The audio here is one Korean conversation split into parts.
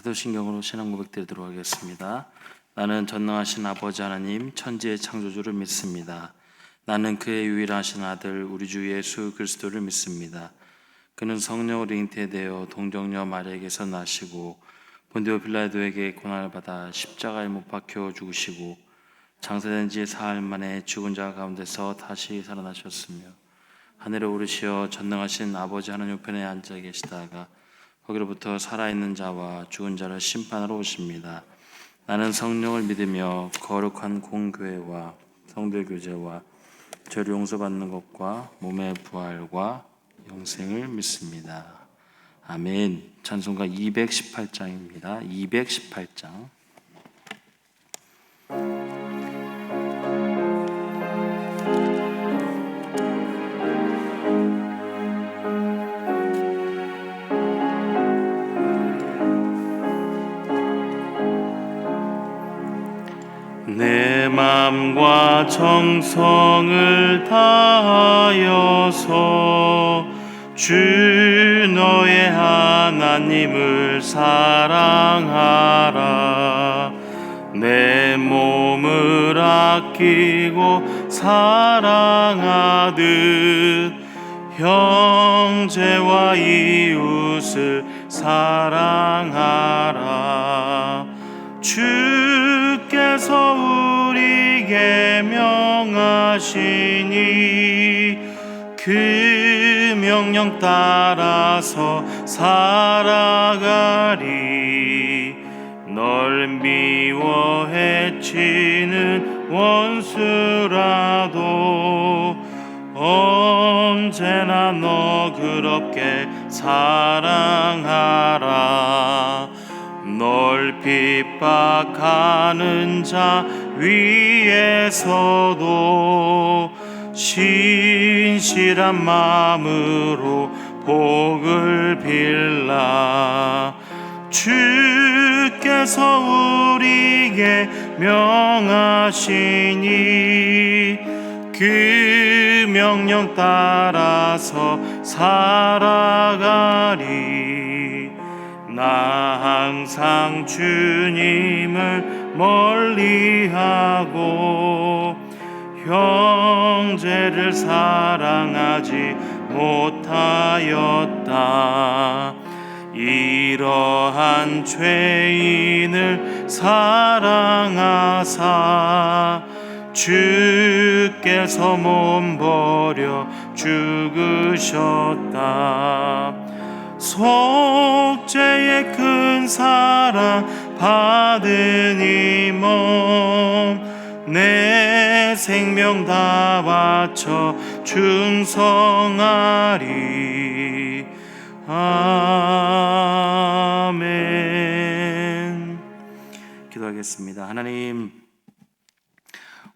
사도신경으로 신앙 고백 드리도록 하겠습니다. 나는 전능하신 아버지 하나님 천지의 창조주를 믿습니다. 나는 그의 유일하신 아들 우리 주 예수 그리스도를 믿습니다. 그는 성령으로 잉태되어 동정녀 마리아에게서 나시고 본디오 빌라도에게 고난을 받아 십자가에 못 박혀 죽으시고 장사된 지 사흘 만에 죽은 자 가운데서 다시 살아나셨으며 하늘에 오르시어 전능하신 아버지 하나님 우편에 앉아 계시다가 거기로부터 살아있는 자와 죽은 자를 심판하러 오십니다. 나는 성령을 믿으며 거룩한 공교회와 성도의 교제와 죄를 용서받는 것과 몸의 부활과 영생을 믿습니다. 아멘. 찬송가 218장입니다. 218장. 내 맘과 정성을 다하여서 주 너의 하나님을 사랑하라. 내 몸을 아끼고 사랑하듯 형제와 이웃을 사랑하라. 주께서 우리에게 명하시니 그 명령 따라서 살아가리. 널 미워 해치는 원수라도 언제나 너그럽게 사랑하라. 널 핍박하는 자 위에서도 신실한 마음으로 복을 빌라. 주께서 우리에게 명하시니 그 명령 따라서 살아가리. 나 항상 주님을 멀리하고 형제를 사랑하지 못하였다. 이러한 죄인을 사랑하사 주께서 몸버려 죽으셨다. 속죄의 큰 사랑 받은 이 몸 내 생명 다 바쳐 충성하리. 아멘. 기도하겠습니다. 하나님,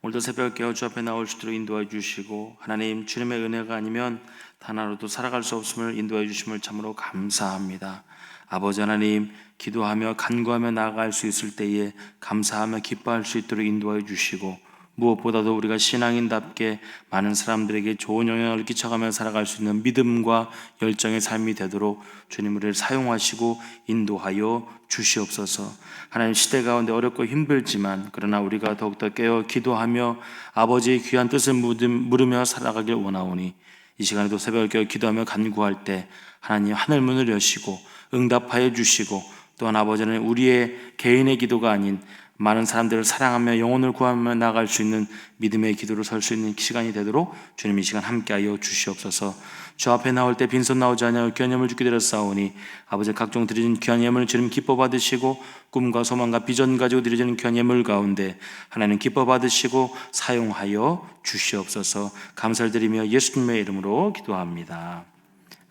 오늘도 새벽 깨어 주 앞에 나올 수 있도록 인도해 주시고, 하나님 주님의 은혜가 아니면 단 하루도 살아갈 수 없음을 인도해 주심을 참으로 감사합니다. 아버지 하나님, 기도하며 간구하며 나아갈 수 있을 때에 감사하며 기뻐할 수 있도록 인도해 주시고, 무엇보다도 우리가 신앙인답게 많은 사람들에게 좋은 영향을 끼쳐가며 살아갈 수 있는 믿음과 열정의 삶이 되도록 주님 우리를 사용하시고 인도하여 주시옵소서. 하나님, 시대 가운데 어렵고 힘들지만 그러나 우리가 더욱더 깨어 기도하며 아버지의 귀한 뜻을 물으며 살아가길 원하오니, 이 시간에도 새벽을 깨어 기도하며 간구할 때 하나님 하늘 문을 여시고 응답하여 주시고, 또한 아버지는 우리의 개인의 기도가 아닌 많은 사람들을 사랑하며 영혼을 구하며 나아갈 수 있는 믿음의 기도로 설 수 있는 시간이 되도록 주님 이 시간 함께하여 주시옵소서. 주 앞에 나올 때 빈손 나오지 아니하고 귀한 예물을 주께 드렸사오니 아버지 각종 드리는 귀한 예물을 주님 기뻐 받으시고, 꿈과 소망과 비전 가지고 드려지는 귀한 예물 가운데 하나님 기뻐 받으시고 사용하여 주시옵소서. 감사를 드리며 예수님의 이름으로 기도합니다.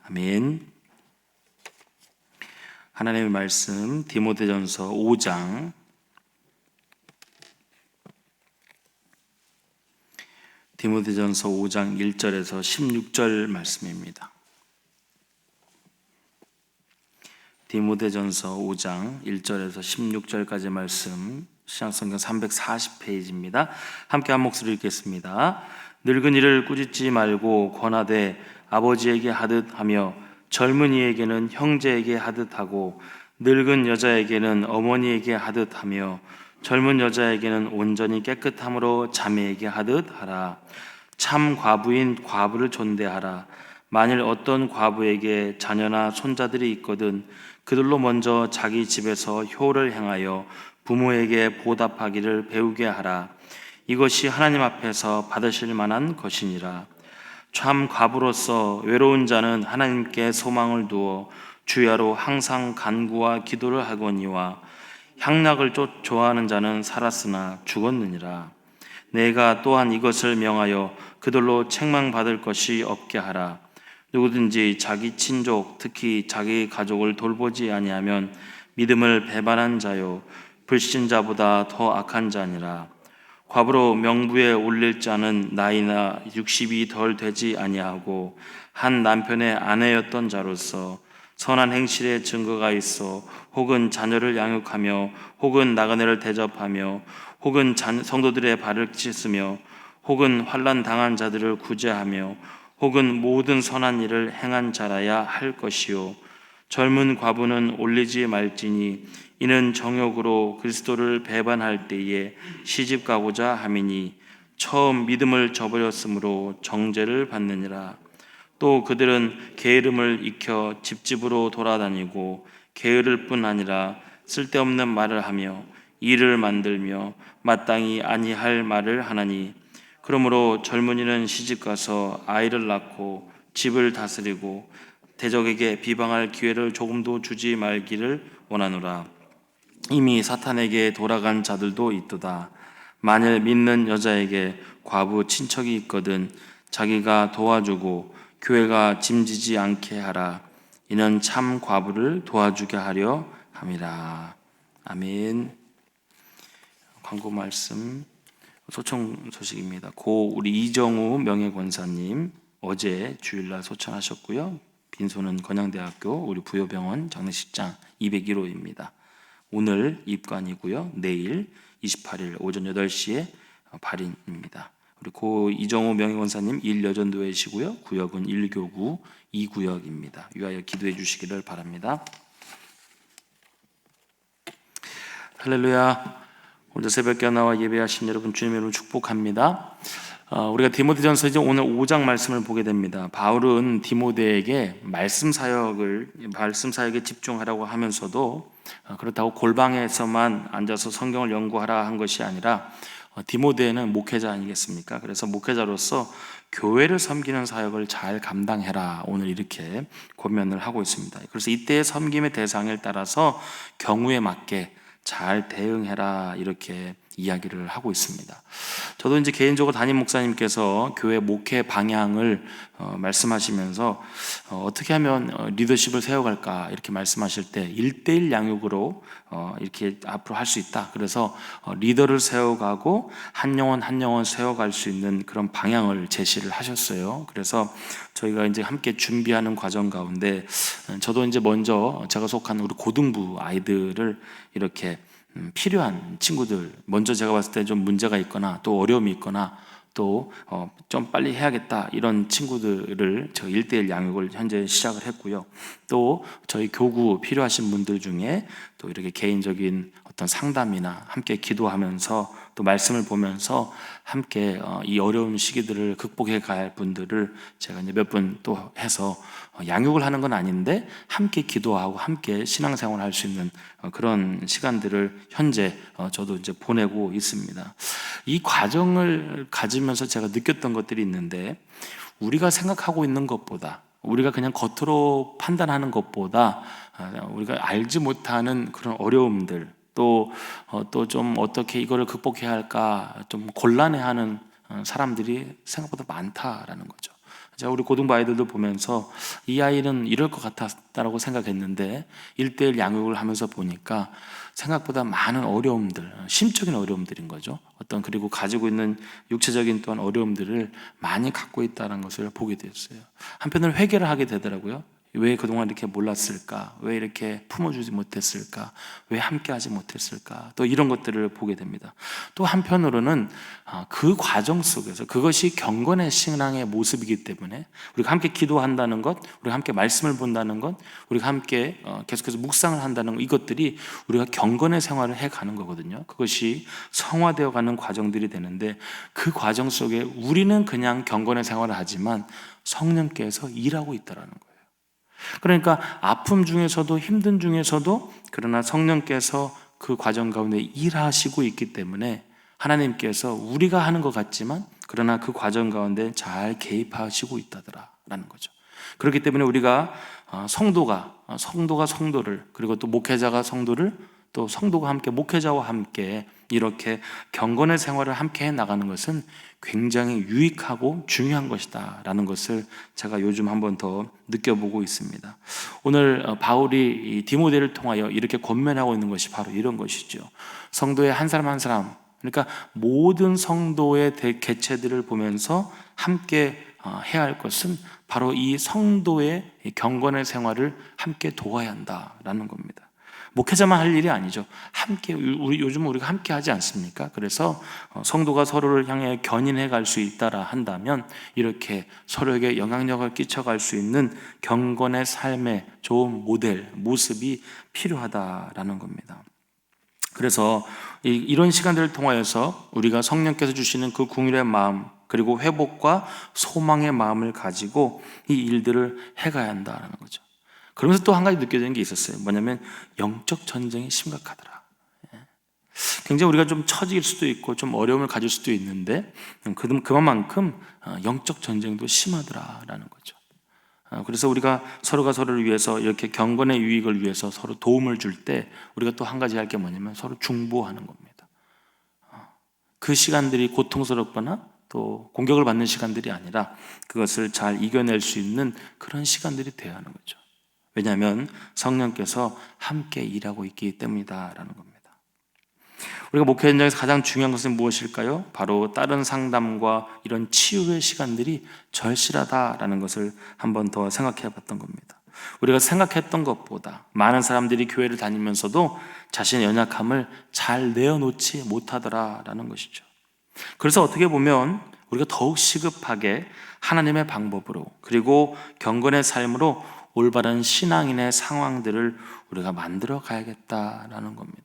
아멘. 하나님의 말씀 디모데전서 5장 1절에서 16절 말씀입니다. 디모데전서 5장 1절에서 16절까지 말씀, 신약성경 340페이지입니다. 함께 한 목소리 읽겠습니다. 늙은이를 꾸짖지 말고 권하되 아버지에게 하듯 하며 젊은이에게는 형제에게 하듯 하고 늙은 여자에게는 어머니에게 하듯 하며 젊은 여자에게는 온전히 깨끗함으로 자매에게 하듯 하라. 참 과부인 과부를 존대하라. 만일 어떤 과부에게 자녀나 손자들이 있거든 그들로 먼저 자기 집에서 효를 행하여 부모에게 보답하기를 배우게 하라. 이것이 하나님 앞에서 받으실 만한 것이니라. 참 과부로서 외로운 자는 하나님께 소망을 두어 주야로 항상 간구와 기도를 하거니와 향락을 좋아하는 자는 살았으나 죽었느니라. 내가 또한 이것을 명하여 그들로 책망받을 것이 없게 하라. 누구든지 자기 친족 특히 자기 가족을 돌보지 아니하면 믿음을 배반한 자요 불신자보다 더 악한 자니라. 과부로 명부에 올릴 자는 나이나 60이 덜 되지 아니하고 한 남편의 아내였던 자로서 선한 행실의 증거가 있어 혹은 자녀를 양육하며 혹은 나그네를 대접하며 혹은 성도들의 발을 씻으며 혹은 환난 당한 자들을 구제하며 혹은 모든 선한 일을 행한 자라야 할 것이요 젊은 과부는 올리지 말지니 이는 정욕으로 그리스도를 배반할 때에 시집 가고자 함이니 처음 믿음을 저버렸으므로 정죄를 받느니라. 또 그들은 게으름을 익혀 집집으로 돌아다니고 게으를 뿐 아니라 쓸데없는 말을 하며 일을 만들며 마땅히 아니할 말을 하나니 그러므로 젊은이는 시집가서 아이를 낳고 집을 다스리고 대적에게 비방할 기회를 조금도 주지 말기를 원하노라. 이미 사탄에게 돌아간 자들도 있도다. 만일 믿는 여자에게 과부 친척이 있거든 자기가 도와주고 교회가 짐지지 않게 하라. 이는 참 과부를 도와주게 하려 함이라. 아멘. 광고 말씀 소청 소식입니다. 고 우리 이정우 명예권사님 어제 주일날 소천하셨고요. 빈소는 건양대학교 우리 부여병원 장례식장 201호입니다. 오늘 입관이고요. 내일 28일 오전 8시에 발인입니다. 우리 고 이정우 명예권사님 1여전도회시고요. 구역은 1교구 2구역입니다. 위하여 기도해 주시기를 바랍니다. 할렐루야. 오늘 새벽에 나와 예배하신 여러분 주님의 이름으로 축복합니다. 우리가 디모데전서 이제 오늘 5장 말씀을 보게 됩니다. 바울은 디모데에게 말씀 사역에 집중하라고 하면서도 그렇다고 골방에서만 앉아서 성경을 연구하라 한 것이 아니라 디모데는 목회자 아니겠습니까? 그래서 목회자로서 교회를 섬기는 사역을 잘 감당해라. 오늘 이렇게 권면을 하고 있습니다. 그래서 이때의 섬김의 대상에 따라서 경우에 맞게 잘 대응해라 이렇게 이야기를 하고 있습니다. 저도 이제 개인적으로 담임 목사님께서 교회 목회 방향을 말씀하시면서 어떻게 하면 리더십을 세워갈까 이렇게 말씀하실 때 1:1 양육으로 이렇게 앞으로 할 수 있다. 그래서 리더를 세워가고 한 영혼 세워갈 수 있는 그런 방향을 제시를 하셨어요. 그래서 저희가 이제 함께 준비하는 과정 가운데 저도 이제 먼저 제가 속한 우리 고등부 아이들을 이렇게 필요한 친구들, 먼저 제가 봤을 때 좀 문제가 있거나 또 어려움이 있거나 또 좀 빨리 해야겠다 이런 친구들을 저 1:1 양육을 현재 시작을 했고요. 또 저희 교구 필요하신 분들 중에 또 이렇게 개인적인 어떤 상담이나 함께 기도하면서 또 말씀을 보면서 함께 이 어려운 시기들을 극복해 갈 분들을 제가 이제 몇 분 또 해서 양육을 하는 건 아닌데 함께 기도하고 함께 신앙생활을 할 수 있는 그런 시간들을 현재 저도 이제 보내고 있습니다. 이 과정을 가지면서 제가 느꼈던 것들이 있는데 우리가 생각하고 있는 것보다 우리가 그냥 겉으로 판단하는 것보다 우리가 알지 못하는 그런 어려움들 또 좀 어떻게 이거를 극복해야 할까 좀 곤란해하는 사람들이 생각보다 많다라는 거죠. 제가 우리 고등부 아이들도 보면서 이 아이는 이럴 것 같았다라고 생각했는데 1:1 양육을 하면서 보니까 생각보다 많은 어려움들, 심적인 어려움들인 거죠. 그리고 가지고 있는 육체적인 또한 어려움들을 많이 갖고 있다는 것을 보게 되었어요. 한편으로 회개를 하게 되더라고요. 왜 그동안 이렇게 몰랐을까? 왜 이렇게 품어주지 못했을까? 왜 함께하지 못했을까? 또 이런 것들을 보게 됩니다. 또 한편으로는 그 과정 속에서 그것이 경건의 신앙의 모습이기 때문에 우리가 함께 기도한다는 것, 우리가 함께 말씀을 본다는 것, 우리가 함께 계속해서 묵상을 한다는 것, 이것들이 우리가 경건의 생활을 해가는 거거든요. 그것이 성화되어가는 과정들이 되는데 그 과정 속에 우리는 그냥 경건의 생활을 하지만 성령께서 일하고 있다는 거예요. 그러니까 아픔 중에서도 힘든 중에서도 그러나 성령께서 그 과정 가운데 일하시고 있기 때문에 하나님께서 우리가 하는 것 같지만 그러나 그 과정 가운데 잘 개입하시고 있다더라라는 거죠. 그렇기 때문에 우리가 성도가 성도를, 그리고 또 목회자가 성도를, 또 성도가 함께 목회자와 함께 이렇게 경건의 생활을 함께 해 나가는 것은 굉장히 유익하고 중요한 것이다 라는 것을 제가 요즘 한 번 더 느껴보고 있습니다. 오늘 바울이 이 디모데를 통하여 이렇게 권면하고 있는 것이 바로 이런 것이죠. 성도의 한 사람 한 사람, 그러니까 모든 성도의 개체들을 보면서 함께 해야 할 것은 바로 이 성도의 경건의 생활을 함께 도와야 한다라는 겁니다. 목회자만 할 일이 아니죠. 함께, 요즘 우리가 함께 하지 않습니까? 그래서 성도가 서로를 향해 견인해 갈 수 있다라 한다면 이렇게 서로에게 영향력을 끼쳐갈 수 있는 경건의 삶의 좋은 모델, 모습이 필요하다라는 겁니다. 그래서 이런 시간들을 통하여서 우리가 성령께서 주시는 그 긍휼의 마음, 그리고 회복과 소망의 마음을 가지고 이 일들을 해가야 한다는 거죠. 그러면서 또 한 가지 느껴지는 게 있었어요. 뭐냐면 영적 전쟁이 심각하더라. 굉장히 우리가 좀 처질 수도 있고 좀 어려움을 가질 수도 있는데 그만큼 영적 전쟁도 심하더라라는 거죠. 그래서 우리가 서로가 서로를 위해서 이렇게 경건의 유익을 위해서 서로 도움을 줄 때 우리가 또 한 가지 할 게 뭐냐면 서로 중보하는 겁니다. 그 시간들이 고통스럽거나 또 공격을 받는 시간들이 아니라 그것을 잘 이겨낼 수 있는 그런 시간들이 되어야 하는 거죠. 왜냐하면 성령께서 함께 일하고 있기 때문이다라는 겁니다. 우리가 목회 현장에서 가장 중요한 것은 무엇일까요? 바로 다른 상담과 이런 치유의 시간들이 절실하다라는 것을 한 번 더 생각해 봤던 겁니다. 우리가 생각했던 것보다 많은 사람들이 교회를 다니면서도 자신의 연약함을 잘 내어놓지 못하더라라는 것이죠. 그래서 어떻게 보면 우리가 더욱 시급하게 하나님의 방법으로, 그리고 경건의 삶으로 올바른 신앙인의 상황들을 우리가 만들어 가야겠다라는 겁니다.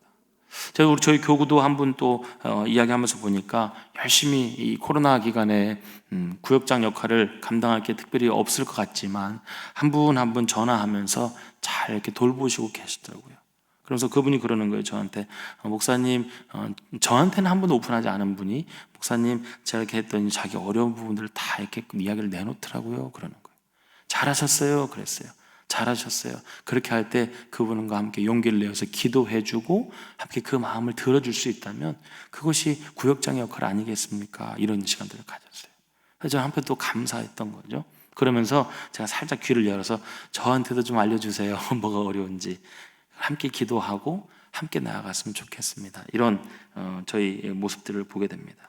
제가 저희 교구도 한 분 또 이야기하면서 보니까 열심히 이 코로나 기간에 구역장 역할을 감당할 게 특별히 없을 것 같지만 한 분 한 분 전화하면서 잘 이렇게 돌보시고 계시더라고요. 그래서 그분이 그러는 거예요, 저한테. 목사님, 저한테는 한 번도 오픈하지 않은 분이 목사님 제가 이렇게 했더니 자기 어려운 부분들을 다 이렇게 이야기를 내놓더라고요. 그러는 거예요. 잘하셨어요. 그랬어요. 잘하셨어요. 그렇게 할 때 그분과 함께 용기를 내어서 기도해주고 함께 그 마음을 들어줄 수 있다면 그것이 구역장의 역할 아니겠습니까? 이런 시간들을 가졌어요. 그래서 저는 한편 또 감사했던 거죠. 그러면서 제가 살짝 귀를 열어서 저한테도 좀 알려주세요. 뭐가 어려운지. 함께 기도하고 함께 나아갔으면 좋겠습니다. 이런 저희 모습들을 보게 됩니다.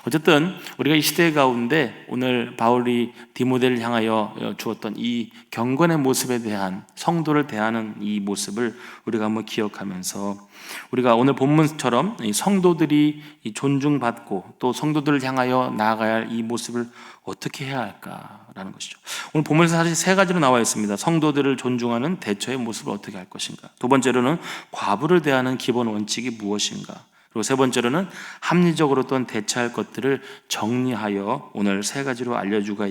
어쨌든 우리가 이 시대 가운데 오늘 바울이 디모데를 향하여 주었던 이 경건의 모습에 대한, 성도를 대하는 이 모습을 우리가 한번 기억하면서 우리가 오늘 본문처럼 이 성도들이 존중받고 또 성도들을 향하여 나아가야 할 이 모습을 어떻게 해야 할까라는 것이죠. 오늘 본문에서 사실 세 가지로 나와 있습니다. 성도들을 존중하는 대처의 모습을 어떻게 할 것인가, 두 번째로는 과부를 대하는 기본 원칙이 무엇인가, 그리고 세 번째로는 합리적으로 또한 대처할 것들을 정리하여 오늘 세 가지로 알려주고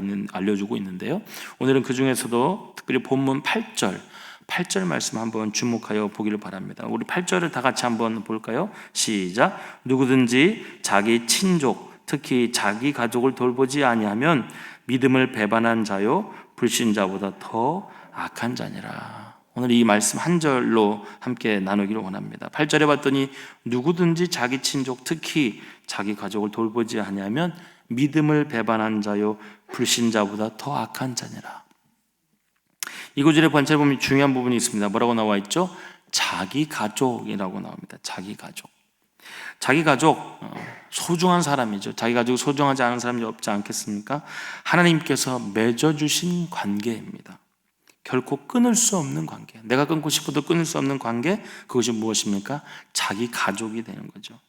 있는데요. 오늘은 그 중에서도 특별히 본문 8절 말씀 한번 주목하여 보기를 바랍니다. 우리 8절을 다 같이 한번 볼까요? 시작. 누구든지 자기 친족, 특히 자기 가족을 돌보지 아니하면 믿음을 배반한 자요 불신자보다 더 악한 자니라. 오늘 이 말씀 한 절로 함께 나누기를 원합니다. 8절에 봤더니 누구든지 자기 친족, 특히 자기 가족을 돌보지 아니하면 믿음을 배반한 자요 불신자보다 더 악한 자니라. 이 구절의 관찰해 보면 중요한 부분이 있습니다. 뭐라고 나와 있죠? 자기 가족이라고 나옵니다. 자기 가족. 자기 가족, 소중한 사람이죠. 자기 가족을 소중하지 않은 사람이 없지 않겠습니까? 하나님께서 맺어주신 관계입니다. 결코 끊을 수 없는 관계, 내가 끊고 싶어도 끊을 수 없는 관계, 그것이 무엇입니까? 자기 가족이 되는 거죠.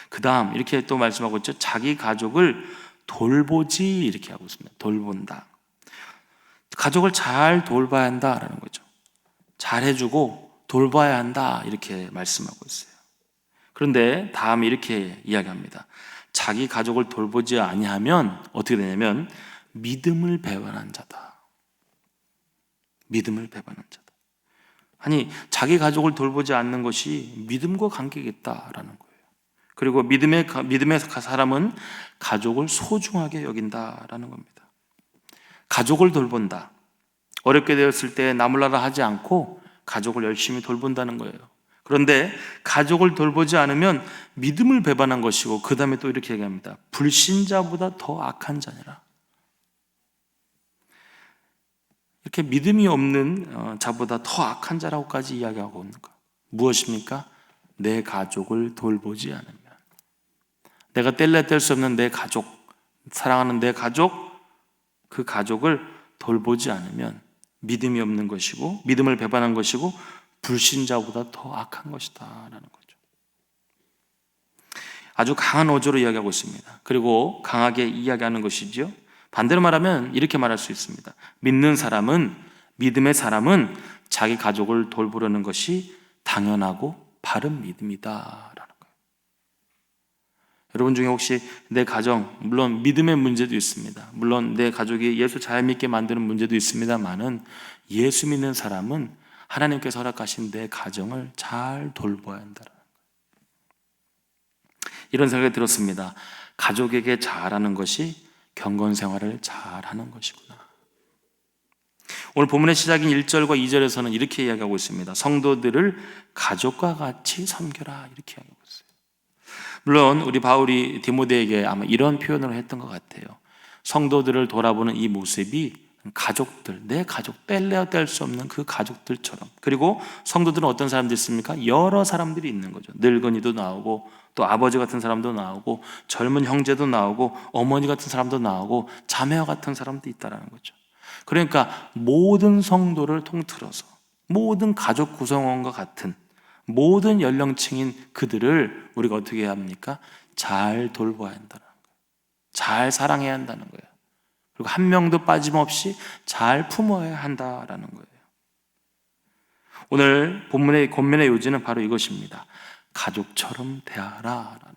그 다음 이렇게 또 말씀하고 있죠. 자기 가족을 돌보지, 이렇게 하고 있습니다. 돌본다. 가족을 잘 돌봐야 한다라는 거죠. 잘해주고 돌봐야 한다, 이렇게 말씀하고 있어요. 그런데 다음에 이렇게 이야기합니다. 자기 가족을 돌보지 아니하면 어떻게 되냐면 믿음을 배반한 자다. 믿음을 배반한 자다. 아니, 자기 가족을 돌보지 않는 것이 믿음과 관계겠다라는 거예요. 그리고 믿음의 사람은 가족을 소중하게 여긴다라는 겁니다. 가족을 돌본다. 어렵게 되었을 때 나몰라라 하지 않고 가족을 열심히 돌본다는 거예요. 그런데 가족을 돌보지 않으면 믿음을 배반한 것이고, 그 다음에 또 이렇게 얘기합니다. 불신자보다 더 악한 자니라. 이렇게 믿음이 없는 자보다 더 악한 자라고까지 이야기하고 있는 것. 무엇입니까? 내 가족을 돌보지 않으면, 내가 뗄래야 뗄 수 없는 내 가족, 사랑하는 내 가족, 그 가족을 돌보지 않으면 믿음이 없는 것이고, 믿음을 배반한 것이고, 불신자보다 더 악한 것이다 라는 거죠. 아주 강한 어조로 이야기하고 있습니다. 그리고 강하게 이야기하는 것이죠. 반대로 말하면 이렇게 말할 수 있습니다. 믿음의 사람은 자기 가족을 돌보려는 것이 당연하고 바른 믿음이다 라는 거예요. 여러분 중에 혹시 내 가정, 물론 믿음의 문제도 있습니다. 물론 내 가족이 예수 잘 믿게 만드는 문제도 있습니다만은, 예수 믿는 사람은 하나님께서 허락하신 내 가정을 잘 돌봐야 한다는 거예요. 이런 생각이 들었습니다. 가족에게 잘하는 것이 경건 생활을 잘하는 것이구나. 오늘 본문의 시작인 1절과 2절에서는 이렇게 이야기하고 있습니다. 성도들을 가족과 같이 섬겨라, 이렇게 이야기하고 있어요. 물론 우리 바울이 디모데에게 아마 이런 표현을 했던 것 같아요. 성도들을 돌아보는 이 모습이 가족들, 내 가족, 뗄래야 뗄 수 없는 그 가족들처럼. 그리고 성도들은 어떤 사람들이 있습니까? 여러 사람들이 있는 거죠. 늙은이도 나오고, 또 아버지 같은 사람도 나오고, 젊은 형제도 나오고, 어머니 같은 사람도 나오고, 자매와 같은 사람도 있다는 거죠. 그러니까 모든 성도를 통틀어서 모든 가족 구성원과 같은 모든 연령층인 그들을 우리가 어떻게 해야 합니까? 잘 돌봐야 한다는 거예요. 잘 사랑해야 한다는 거예요. 그리고 한 명도 빠짐없이 잘 품어야 한다라는 거예요. 오늘 본문의 권면의 요지는 바로 이것입니다. 가족처럼 대하라라는 거예요.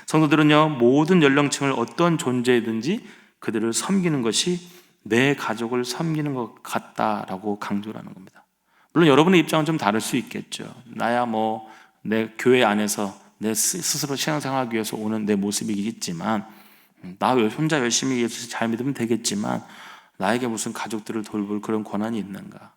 성도들은요, 모든 연령층을 어떤 존재이든지 그들을 섬기는 것이 내 가족을 섬기는 것 같다라고 강조를 하는 겁니다. 물론 여러분의 입장은 좀 다를 수 있겠죠. 나야 내 교회 안에서 내 스스로 신앙생활하기 위해서 오는 내 모습이겠지만, 나 혼자 열심히 예수 잘 믿으면 되겠지만 나에게 무슨 가족들을 돌볼 그런 권한이 있는가?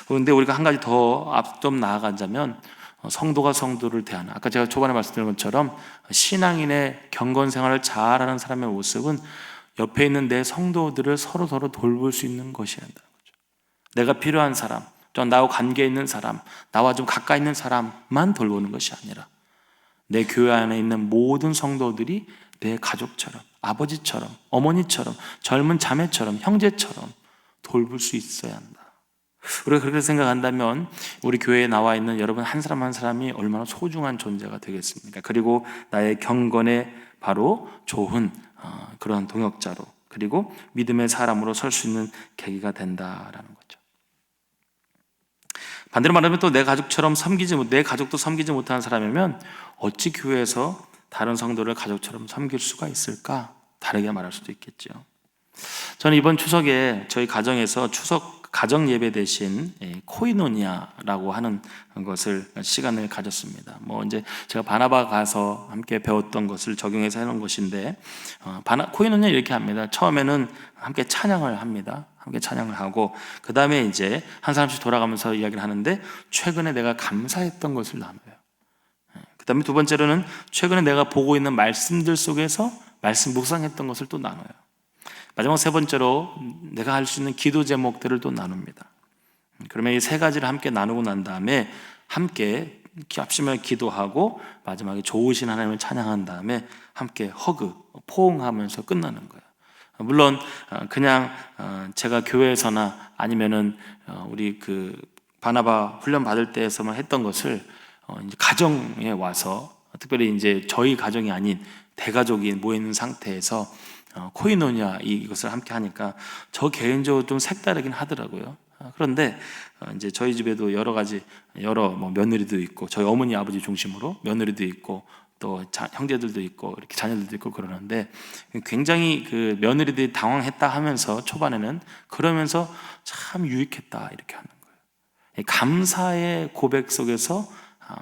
그런데 우리가 한 가지 더 앞 좀 나아가자면, 성도가 성도를 대하는, 아까 제가 초반에 말씀드린 것처럼 신앙인의 경건 생활을 잘하는 사람의 모습은 옆에 있는 내 성도들을 서로 돌볼 수 있는 것이야 한다는 거죠. 내가 필요한 사람, 또 나와 관계 있는 사람, 나와 좀 가까이 있는 사람만 돌보는 것이 아니라 내 교회 안에 있는 모든 성도들이 내 가족처럼, 아버지처럼, 어머니처럼, 젊은 자매처럼, 형제처럼 돌볼 수 있어야 한다. 우리가 그렇게 생각한다면 우리 교회에 나와 있는 여러분 한 사람 한 사람이 얼마나 소중한 존재가 되겠습니까? 그리고 나의 경건에 바로 좋은 그런 동역자로, 그리고 믿음의 사람으로 설 수 있는 계기가 된다라는 거죠. 반대로 말하면 또 내 가족처럼 내 가족도 섬기지 못하는 사람이면 어찌 교회에서 다른 성도를 가족처럼 섬길 수가 있을까? 다르게 말할 수도 있겠죠. 저는 이번 추석에 저희 가정에서 추석 가정 예배 대신 코이노니아라고 하는 것을 시간을 가졌습니다. 이제 제가 바나바 가서 함께 배웠던 것을 적용해서 해놓은 것인데, 코이노니아 이렇게 합니다. 처음에는 함께 찬양을 합니다. 함께 찬양을 하고, 그 다음에 이제 한 사람씩 돌아가면서 이야기를 하는데, 최근에 내가 감사했던 것을 나눠요. 그 다음에 두 번째로는 최근에 내가 보고 있는 말씀들 속에서 말씀 묵상했던 것을 또 나눠요. 마지막 세 번째로 내가 할 수 있는 기도 제목들을 또 나눕니다. 그러면 이 세 가지를 함께 나누고 난 다음에 함께 합심하여 기도하고 마지막에 좋으신 하나님을 찬양한 다음에 함께 포옹하면서 끝나는 거예요. 물론 그냥 제가 교회에서나 아니면은 우리 그 바나바 훈련 받을 때에서만 했던 것을 이제 가정에 와서, 특별히 이제 저희 가정이 아닌 대가족이 모여 있는 상태에서 코이노니아 이것을 함께 하니까 저 개인적으로 좀 색다르긴 하더라고요. 그런데 이제 저희 집에도 여러 가지 뭐 며느리도 있고, 저희 어머니 아버지 중심으로 며느리도 있고, 또 형제들도 있고 이렇게 자녀들도 있고 그러는데, 굉장히 그 며느리들이 당황했다 하면서 초반에는 그러면서 참 유익했다 이렇게 하는 거예요. 감사의 고백 속에서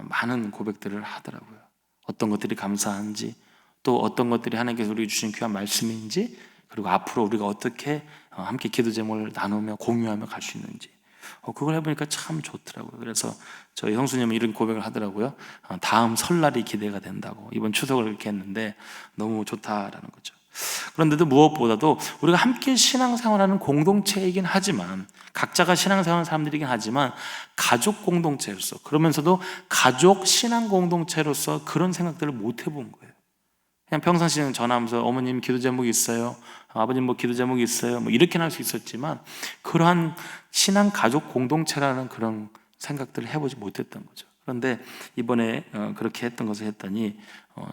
많은 고백들을 하더라고요. 어떤 것들이 감사한지, 또 어떤 것들이 하나님께서 우리에게 주신 귀한 말씀인지, 그리고 앞으로 우리가 어떻게 함께 기도 제목을 나누며 공유하며 갈 수 있는지, 그걸 해보니까 참 좋더라고요. 그래서 저희 형수님은 이런 고백을 하더라고요. 다음 설날이 기대가 된다고. 이번 추석을 이렇게 했는데 너무 좋다라는 거죠. 그런데도 무엇보다도 우리가 함께 신앙생활하는 공동체이긴 하지만, 각자가 신앙생활하는 사람들이긴 하지만, 가족 공동체로서, 그러면서도 가족 신앙 공동체로서 그런 생각들을 못 해본 거예요. 그냥 평상시에는 전화하면서 어머님 기도 제목이 있어요, 아버님 뭐 기도 제목이 있어요, 뭐 이렇게 할 수 있었지만, 그러한 신앙 가족 공동체라는 그런 생각들을 해보지 못했던 거죠. 그런데 이번에 그렇게 했던 것을 했더니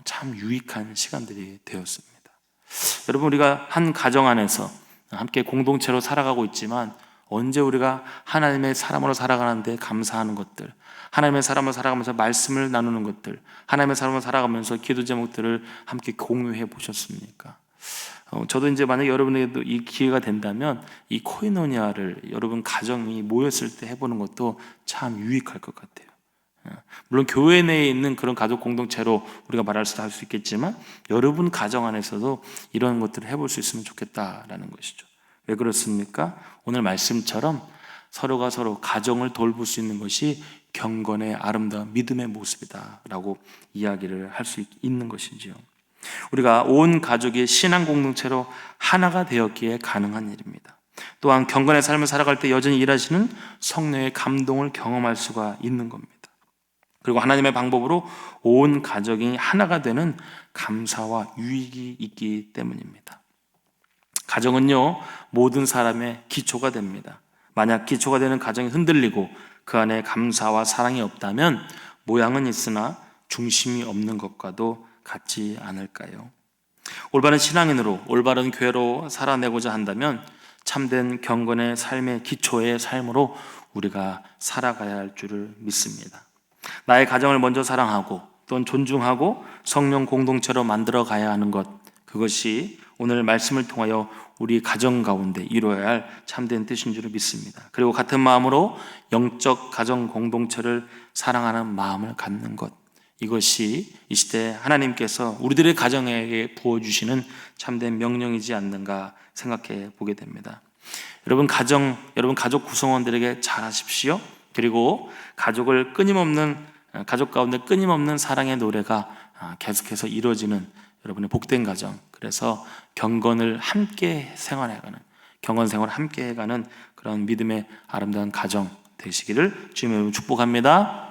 참 유익한 시간들이 되었습니다. 여러분, 우리가 한 가정 안에서 함께 공동체로 살아가고 있지만, 언제 우리가 하나님의 사람으로 살아가는데 감사하는 것들, 하나님의 사람으로 살아가면서 말씀을 나누는 것들, 하나님의 사람으로 살아가면서 기도 제목들을 함께 공유해 보셨습니까? 저도 이제 만약에 여러분에게도 이 기회가 된다면 이 코이노니아를 여러분 가정이 모였을 때 해보는 것도 참 유익할 것 같아요. 물론 교회 내에 있는 그런 가족 공동체로 우리가 말할 수도 할 수 있겠지만, 여러분 가정 안에서도 이런 것들을 해볼 수 있으면 좋겠다라는 것이죠. 왜 그렇습니까? 오늘 말씀처럼 서로가 서로 가정을 돌볼 수 있는 것이 경건의 아름다운 믿음의 모습이다라고 이야기를 할 수 있는 것이지요. 우리가 온 가족이 신앙 공동체로 하나가 되었기에 가능한 일입니다. 또한 경건의 삶을 살아갈 때 여전히 일하시는 성령의 감동을 경험할 수가 있는 겁니다. 그리고 하나님의 방법으로 온 가족이 하나가 되는 감사와 유익이 있기 때문입니다. 가정은요, 모든 사람의 기초가 됩니다. 만약 기초가 되는 가정이 흔들리고 그 안에 감사와 사랑이 없다면 모양은 있으나 중심이 없는 것과도 같지 않을까요? 올바른 신앙인으로, 올바른 교회로 살아내고자 한다면 참된 경건의 삶의 기초의 삶으로 우리가 살아가야 할 줄을 믿습니다. 나의 가정을 먼저 사랑하고 또는 존중하고 성령 공동체로 만들어 가야 하는 것, 그것이 오늘 말씀을 통하여 우리 가정 가운데 이루어야 할 참된 뜻인 줄을 믿습니다. 그리고 같은 마음으로 영적 가정 공동체를 사랑하는 마음을 갖는 것, 이것이 이 시대 하나님께서 우리들의 가정에게 부어주시는 참된 명령이지 않는가 생각해 보게 됩니다. 여러분 가족 구성원들에게 잘하십시오. 그리고 가족 가운데 끊임없는 사랑의 노래가 계속해서 이루어지는 여러분의 복된 가정, 그래서 경건을 함께 생활해가는, 경건 생활을 함께 해가는 그런 믿음의 아름다운 가정 되시기를 주님의 이름으로 축복합니다.